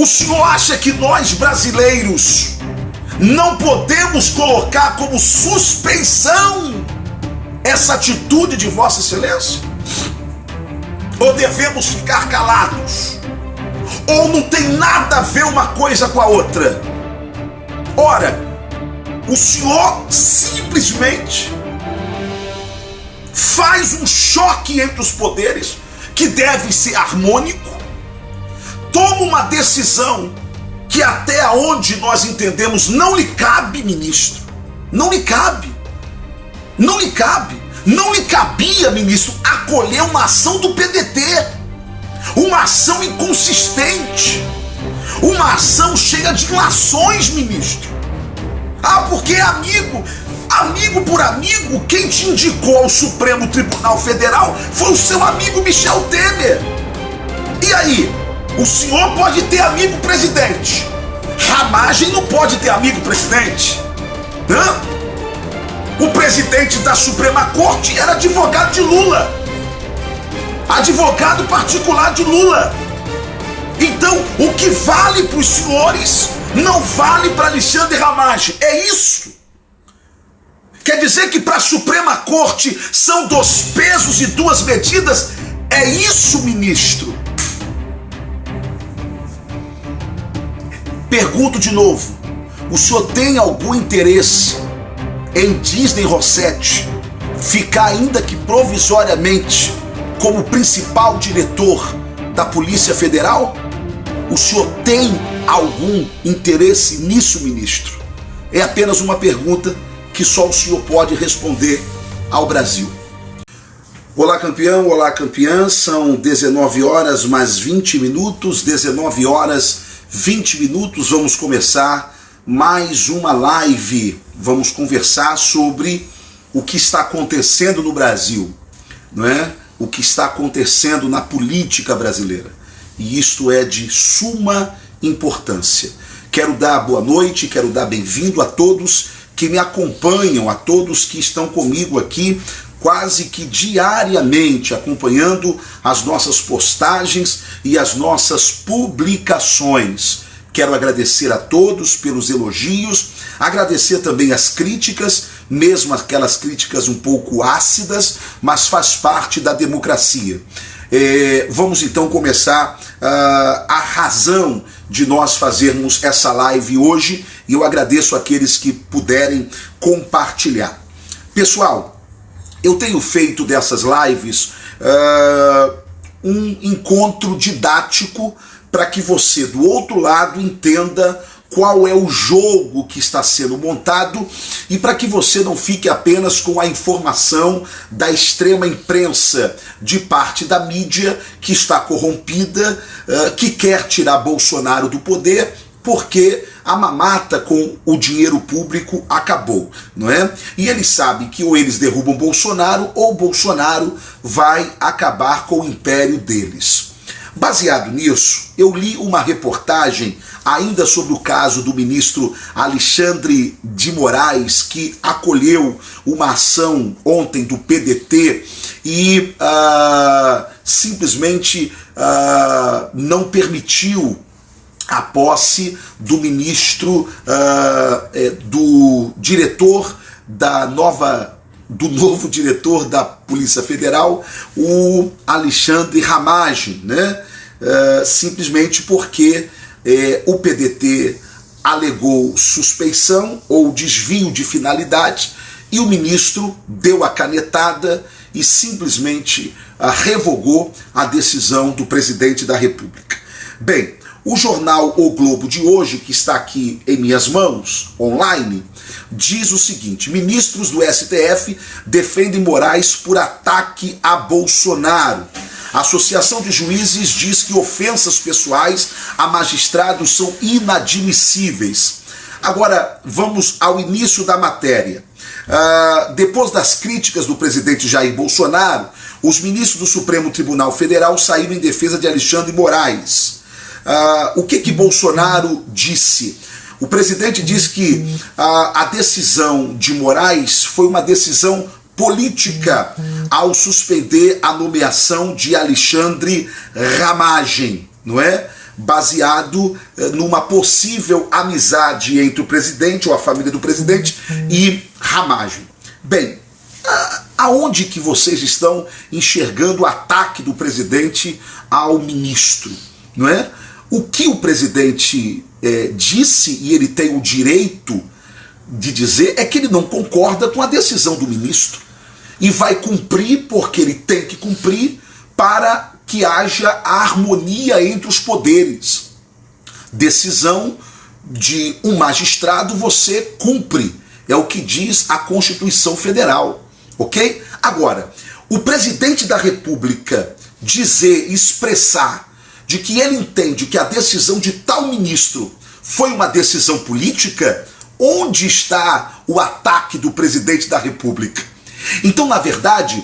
O senhor acha que nós brasileiros não podemos colocar como suspeição essa atitude de Vossa Excelência? Ou devemos ficar calados? Ou não tem nada a ver uma coisa com a outra? Ora, o senhor simplesmente faz um choque entre os poderes que deve ser harmônico, toma uma decisão que até onde nós entendemos não lhe cabe, ministro. Não lhe cabe. Não lhe cabe. Não lhe cabia, ministro, acolher uma ação do PDT. Uma ação inconsistente. Uma ação cheia de lações, ministro. Ah, porque amigo por amigo, quem te indicou ao Supremo Tribunal Federal foi o seu amigo Michel Temer. E aí? O senhor pode ter amigo presidente. Ramagem não pode ter amigo presidente. O presidente da Suprema Corte era advogado de Lula. Advogado particular de Lula. Então, o que vale para os senhores não vale para Alexandre Ramagem. É isso. Quer dizer que para a Suprema Corte são 2 pesos e 2 medidas? É isso, ministro. Pergunto de novo, o senhor tem algum interesse em Disney Rossetti ficar ainda que provisoriamente como principal diretor da Polícia Federal? O senhor tem algum interesse nisso, ministro? É apenas uma pergunta que só o senhor pode responder ao Brasil. Olá, campeão, olá, campeã, são 19 horas mais 20 minutos, 19 horas 20 minutos, vamos começar mais uma live. Vamos conversar sobre o que está acontecendo no Brasil, não é? O que está acontecendo na política brasileira. E isto é de suma importância. Quero dar boa noite, quero dar bem-vindo a todos que me acompanham, a todos que estão comigo aqui quase que diariamente, acompanhando as nossas postagens e as nossas publicações. Quero agradecer a todos pelos elogios, agradecer também as críticas, mesmo aquelas críticas um pouco ácidas, mas faz parte da democracia. Vamos então começar a razão de nós fazermos essa live hoje, e eu agradeço àqueles que puderem compartilhar. Pessoal, eu tenho feito dessas lives um encontro didático para que você do outro lado entenda qual é o jogo que está sendo montado e para que você não fique apenas com a informação da extrema imprensa de parte da mídia que está corrompida, que quer tirar Bolsonaro do poder porque a mamata com o dinheiro público acabou, não é? E eles sabem que ou eles derrubam Bolsonaro ou Bolsonaro vai acabar com o império deles. Baseado nisso, eu li uma reportagem ainda sobre o caso do ministro Alexandre de Moraes, que acolheu uma ação ontem do PDT e simplesmente não permitiu a posse do ministro, do novo diretor da Polícia Federal, o Alexandre Ramagem, né? Simplesmente porque o PDT alegou suspeição ou desvio de finalidade e o ministro deu a canetada e simplesmente revogou a decisão do presidente da República. Bem, o jornal O Globo de hoje, que está aqui em minhas mãos, online, diz o seguinte: ministros do STF defendem Moraes por ataque a Bolsonaro. A Associação de Juízes diz que ofensas pessoais a magistrados são inadmissíveis. Agora, vamos ao início da matéria. Depois das críticas do presidente Jair Bolsonaro, os ministros do Supremo Tribunal Federal saíram em defesa de Alexandre de Moraes. O que Bolsonaro disse? O presidente diz que a decisão de Moraes foi uma decisão política ao suspender a nomeação de Alexandre Ramagem, não é? baseado numa possível amizade entre o presidente ou a família do presidente e Ramagem. Bem, aonde que vocês estão enxergando o ataque do presidente ao ministro, não é? O que o presidente disse, e ele tem o direito de dizer, é que ele não concorda com a decisão do ministro e vai cumprir porque ele tem que cumprir para que haja a harmonia entre os poderes. Decisão de um magistrado você cumpre, é o que diz a Constituição Federal, ok? Agora, o presidente da República expressar de que ele entende que a decisão de tal ministro foi uma decisão política, onde está o ataque do presidente da República? Então, na verdade,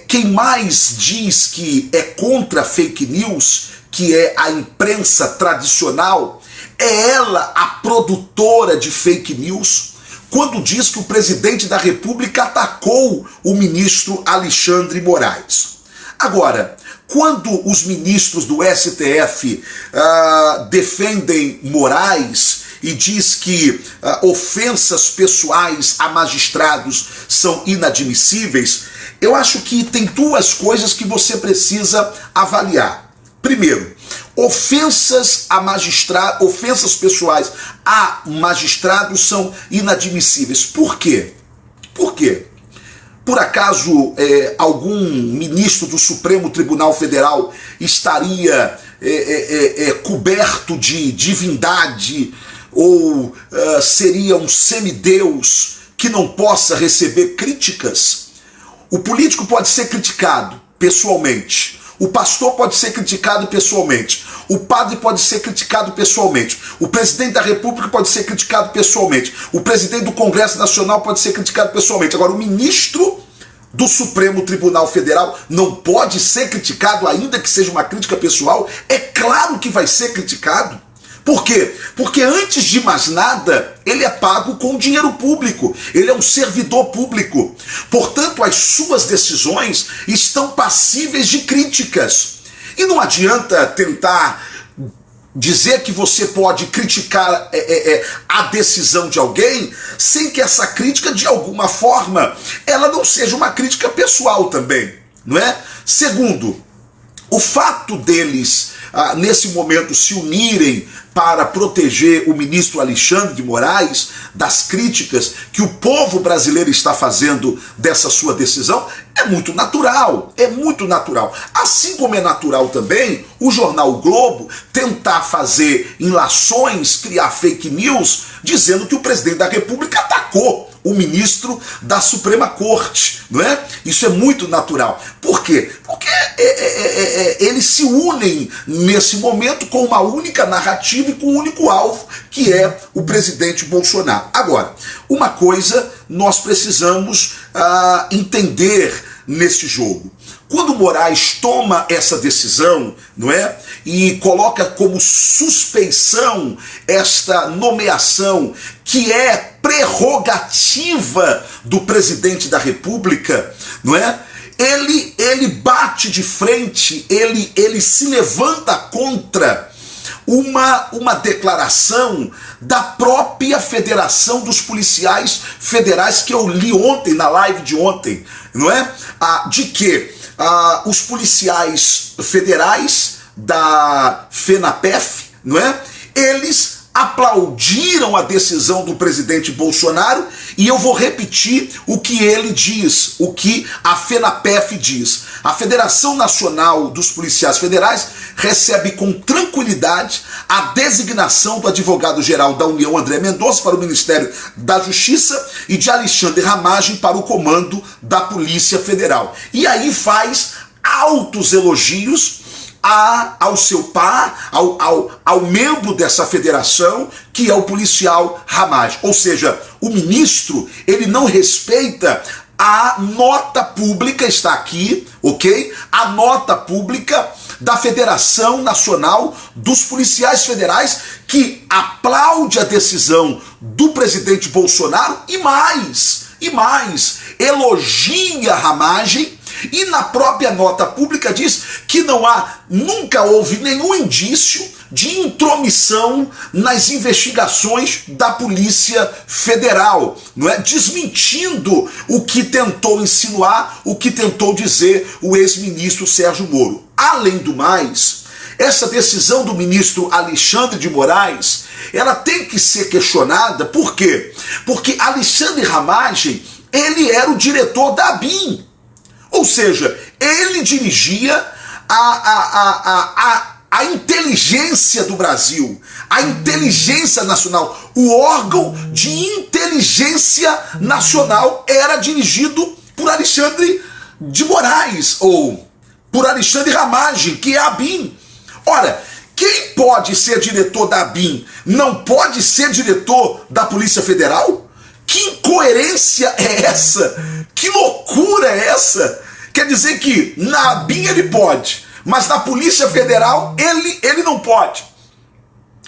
quem mais diz que é contra fake news, que é a imprensa tradicional, é ela a produtora de fake news, quando diz que o presidente da República atacou o ministro Alexandre Moraes. Agora, quando os ministros do STF defendem Moraes e diz que ofensas pessoais a magistrados são inadmissíveis, eu acho que tem duas coisas que você precisa avaliar. Primeiro, ofensas pessoais a magistrados são inadmissíveis. Por quê? Por quê? Por acaso algum ministro do Supremo Tribunal Federal estaria coberto de divindade ou seria um semideus que não possa receber críticas? O político pode ser criticado pessoalmente, o pastor pode ser criticado pessoalmente, o padre pode ser criticado pessoalmente, o presidente da República pode ser criticado pessoalmente, o presidente do Congresso Nacional pode ser criticado pessoalmente. Agora, o ministro do Supremo Tribunal Federal não pode ser criticado, ainda que seja uma crítica pessoal? É claro que vai ser criticado. Por quê? Porque antes de mais nada, ele é pago com dinheiro público, ele é um servidor público. Portanto, as suas decisões estão passíveis de críticas. E não adianta tentar dizer que você pode criticar a decisão de alguém sem que essa crítica, de alguma forma, ela não seja uma crítica pessoal também, não é? Segundo, o fato deles, nesse momento, se unirem para proteger o ministro Alexandre de Moraes das críticas que o povo brasileiro está fazendo dessa sua decisão, é muito natural, é muito natural. Assim como é natural também o jornal O Globo tentar fazer enlações, criar fake news, dizendo que o presidente da República atacou o ministro da Suprema Corte, não é? Isso é muito natural. Por quê? Porque eles se unem nesse momento com uma única narrativa e com um único alvo, que é o presidente Bolsonaro. Agora, uma coisa nós precisamos entender nesse jogo. Quando Moraes toma essa decisão, não é? E coloca como suspeição esta nomeação que é prerrogativa do presidente da República, não é? Ele bate de frente, ele se levanta contra uma declaração da própria Federação dos Policiais Federais, que eu li ontem, na live de ontem, não é? De que os policiais federais da FENAPEF, não é? Eles aplaudiram a decisão do presidente Bolsonaro, e eu vou repetir o que ele diz, o que a FENAPEF diz. A Federação Nacional dos Policiais Federais recebe com tranquilidade a designação do advogado-geral da União, André Mendonça, para o Ministério da Justiça e de Alexandre Ramagem para o comando da Polícia Federal. E aí faz altos elogios ao seu par, ao membro dessa federação, que é o policial Ramagem. Ou seja, o ministro, ele não respeita a nota pública, está aqui, ok? A nota pública da Federação Nacional dos Policiais Federais, que aplaude a decisão do presidente Bolsonaro e mais, elogia a Ramagem E na própria nota pública diz que nunca houve nenhum indício de intromissão nas investigações da Polícia Federal, não é? Desmentindo o que tentou insinuar, o que tentou dizer o ex-ministro Sérgio Moro. Além do mais, essa decisão do ministro Alexandre de Moraes, ela tem que ser questionada. Por quê? Porque Alexandre Ramagem, ele era o diretor da ABIN. Ou seja, ele dirigia a inteligência do Brasil, a inteligência nacional. O órgão de inteligência nacional era dirigido por Alexandre de Moraes, ou por Alexandre Ramagem, que é a ABIN. Ora, quem pode ser diretor da ABIN não pode ser diretor da Polícia Federal? Que incoerência é essa? Que loucura é essa? Quer dizer que na ABIN ele pode, mas na Polícia Federal ele não pode,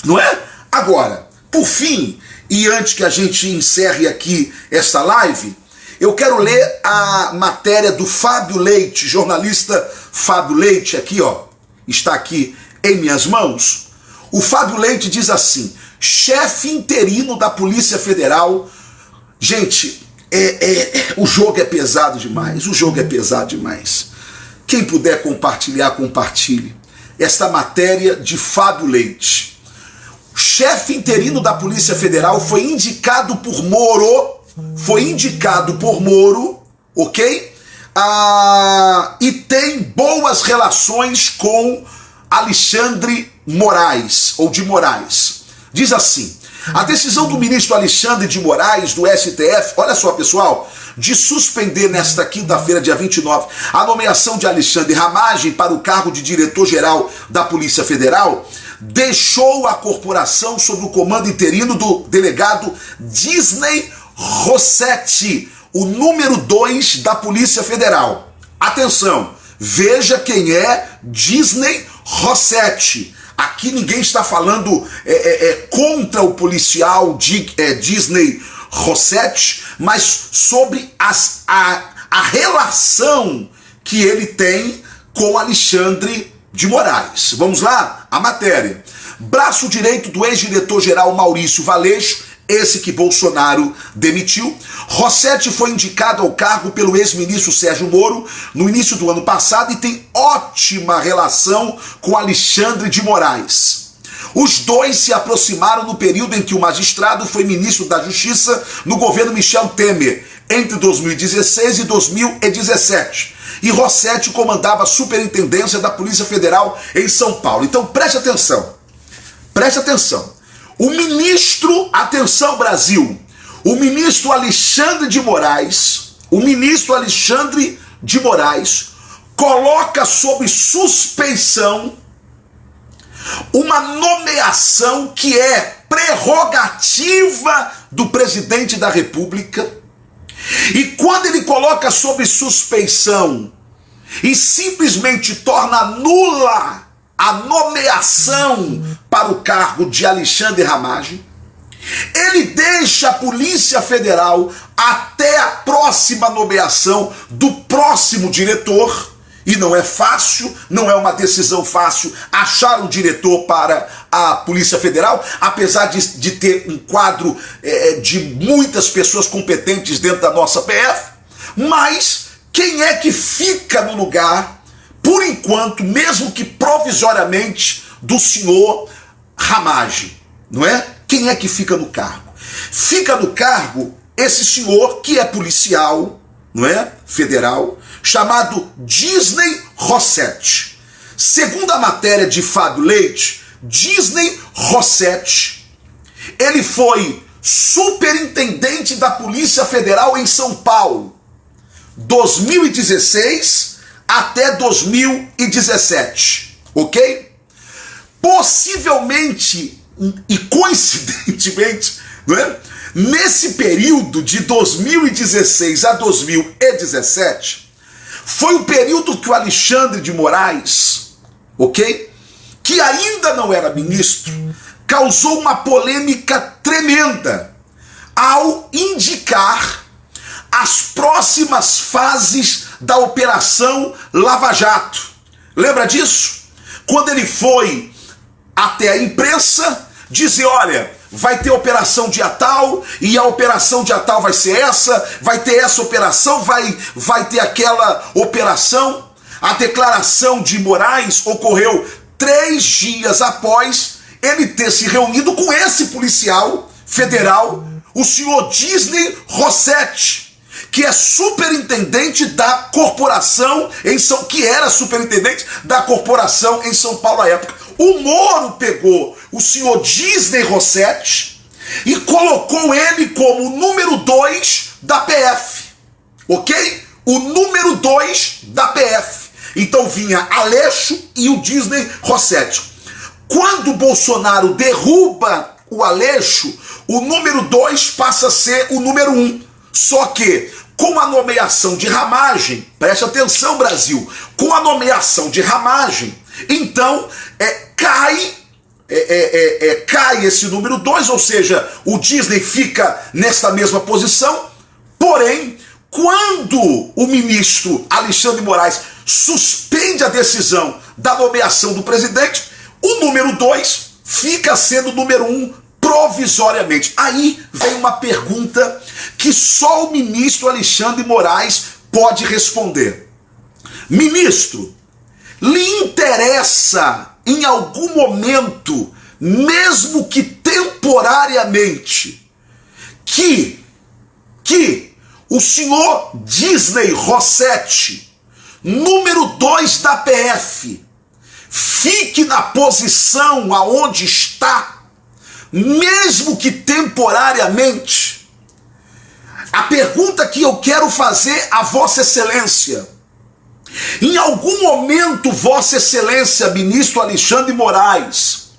não é? Agora, por fim, e antes que a gente encerre aqui esta live, eu quero ler a matéria do Fábio Leite, jornalista Fábio Leite, aqui ó, está aqui em minhas mãos. O Fábio Leite diz assim: chefe interino da Polícia Federal. Gente, o jogo é pesado demais, o jogo é pesado demais. Quem puder compartilhar, compartilhe. Esta matéria de Fábio Leite. Chefe interino da Polícia Federal foi indicado por Moro, ok? E tem boas relações com Alexandre Moraes, ou de Moraes. Diz assim: a decisão do ministro Alexandre de Moraes, do STF, olha só pessoal, de suspender nesta quinta-feira, dia 29, a nomeação de Alexandre Ramagem para o cargo de diretor-geral da Polícia Federal, deixou a corporação sob o comando interino do delegado Disney Rossetti, o número 2 da Polícia Federal. Atenção, veja quem é Disney Rossetti. Aqui ninguém está falando contra o policial Disney Rossetti, mas sobre a relação que ele tem com Alexandre de Moraes. Vamos lá? A matéria. Braço direito do ex-diretor-geral Maurício Valeixo, esse que Bolsonaro demitiu. Rossetti foi indicado ao cargo pelo ex-ministro Sérgio Moro no início do ano passado e tem ótima relação com Alexandre de Moraes. Os dois se aproximaram no período em que o magistrado foi ministro da Justiça no governo Michel Temer, entre 2016 e 2017. E Rossetti comandava a Superintendência da Polícia Federal em São Paulo. Então preste atenção, preste atenção. O ministro, atenção Brasil, o ministro Alexandre de Moraes, coloca sob suspeição uma nomeação que é prerrogativa do presidente da República. E quando ele coloca sob suspeição e simplesmente torna nula a nomeação para o cargo de Alexandre Ramagem, ele deixa a Polícia Federal até a próxima nomeação do próximo diretor, e não é fácil, não é uma decisão fácil achar um diretor para a Polícia Federal, apesar de ter um quadro de muitas pessoas competentes dentro da nossa PF, mas quem é que fica no lugar, por enquanto, mesmo que provisoriamente, do senhor Ramagem, não é? Quem é que fica no cargo? Fica no cargo esse senhor que é policial, não é? Federal, chamado Disney Rossetti. Segundo a matéria de Fábio Leite, Disney Rossetti, ele foi superintendente da Polícia Federal em São Paulo, 2016 até 2017, ok? Possivelmente e coincidentemente, não é? Nesse período de 2016 a 2017, foi o período que o Alexandre de Moraes, ok? Que ainda não era ministro, causou uma polêmica tremenda ao indicar as próximas fases da Operação Lava Jato. Lembra disso? Quando ele foi até a imprensa dizer, olha, vai ter operação dia tal, e a operação dia tal vai ser essa, vai ter essa operação, vai ter aquela operação. A declaração de Moraes ocorreu 3 dias após ele ter se reunido com esse policial federal, o senhor Disney Rossetti, que é superintendente da corporação que era superintendente da corporação em São Paulo à época. O Moro pegou o senhor Disney Rossetti e colocou ele como o número 2 da PF, ok? O número 2 da PF. Então vinha Aleixo e o Disney Rossetti. Quando o Bolsonaro derruba o Aleixo, o número 2 passa a ser o número 1. Só que com a nomeação de Ramagem, preste atenção, Brasil, com a nomeação de Ramagem, então cai esse número 2, ou seja, o Disney fica nesta mesma posição. Porém, quando o ministro Alexandre de Moraes suspende a decisão da nomeação do presidente, o número 2 fica sendo o número 1 provisoriamente. Aí vem uma pergunta que só o ministro Alexandre de Moraes pode responder. Ministro, lhe interessa em algum momento, mesmo que temporariamente, que o senhor Disney Rossetti, número 2 da PF, fique na posição aonde está, mesmo que temporariamente? A pergunta que eu quero fazer a Vossa Excelência: em algum momento, Vossa Excelência, ministro Alexandre de Moraes,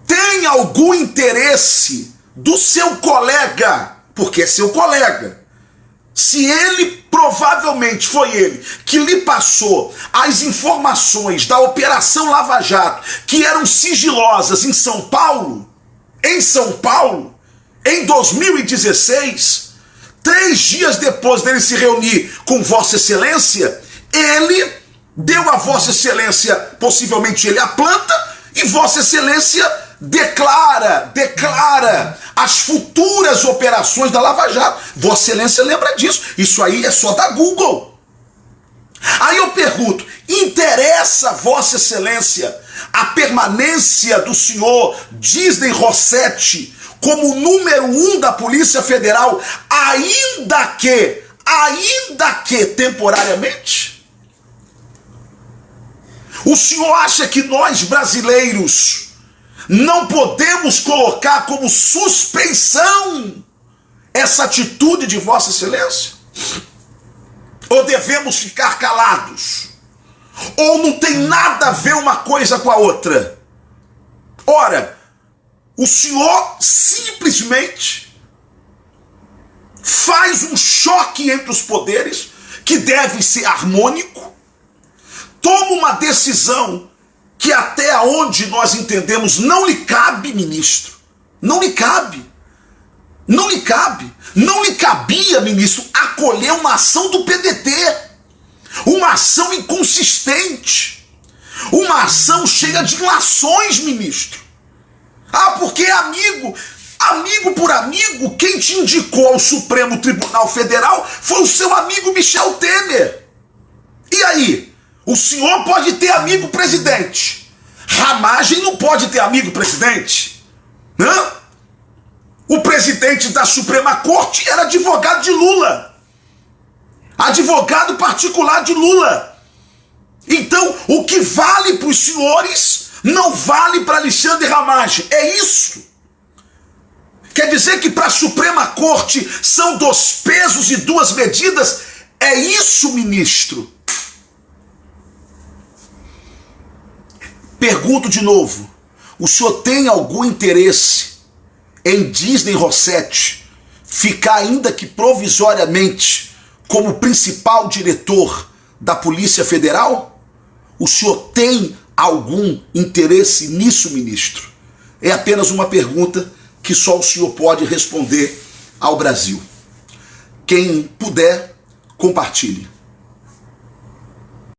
tem algum interesse do seu colega, porque é seu colega, se ele, provavelmente foi ele que lhe passou as informações da Operação Lava Jato, que eram sigilosas em São Paulo, em 2016, 3 dias depois dele se reunir com Vossa Excelência, ele deu a Vossa Excelência, possivelmente ele a planta, e Vossa Excelência declara as futuras operações da Lava Jato. Vossa Excelência lembra disso, isso aí é só da Google. Aí eu pergunto, interessa a Vossa Excelência a permanência do senhor Disney Rossetti como número 1 da Polícia Federal, ainda que temporariamente? O senhor acha que nós brasileiros não podemos colocar como suspeição essa atitude de Vossa Excelência? Ou devemos ficar calados? Ou não tem nada a ver uma coisa com a outra? Ora, o senhor simplesmente faz um choque entre os poderes, que deve ser harmônico, toma uma decisão que até onde nós entendemos não lhe cabe, ministro. Não lhe cabe. Não lhe cabe. Não lhe cabia, ministro, acolher uma ação do PDT. Uma ação inconsistente. Uma ação cheia de lações, ministro. Ah, porque é amigo por amigo, quem te indicou ao Supremo Tribunal Federal foi o seu amigo Michel Temer. E aí? O senhor pode ter amigo presidente. Ramagem não pode ter amigo presidente. Hã? O presidente da Suprema Corte era advogado de Lula. Advogado particular de Lula. Então, o que vale para os senhores não vale para Alexandre Ramagem. É isso. Quer dizer que para a Suprema Corte são 2 pesos e 2 medidas? É isso, ministro. Pergunto de novo, o senhor tem algum interesse em Disney Rossetti ficar, ainda que provisoriamente, como principal diretor da Polícia Federal? O senhor tem algum interesse nisso, ministro? É apenas uma pergunta que só o senhor pode responder ao Brasil. Quem puder, compartilhe.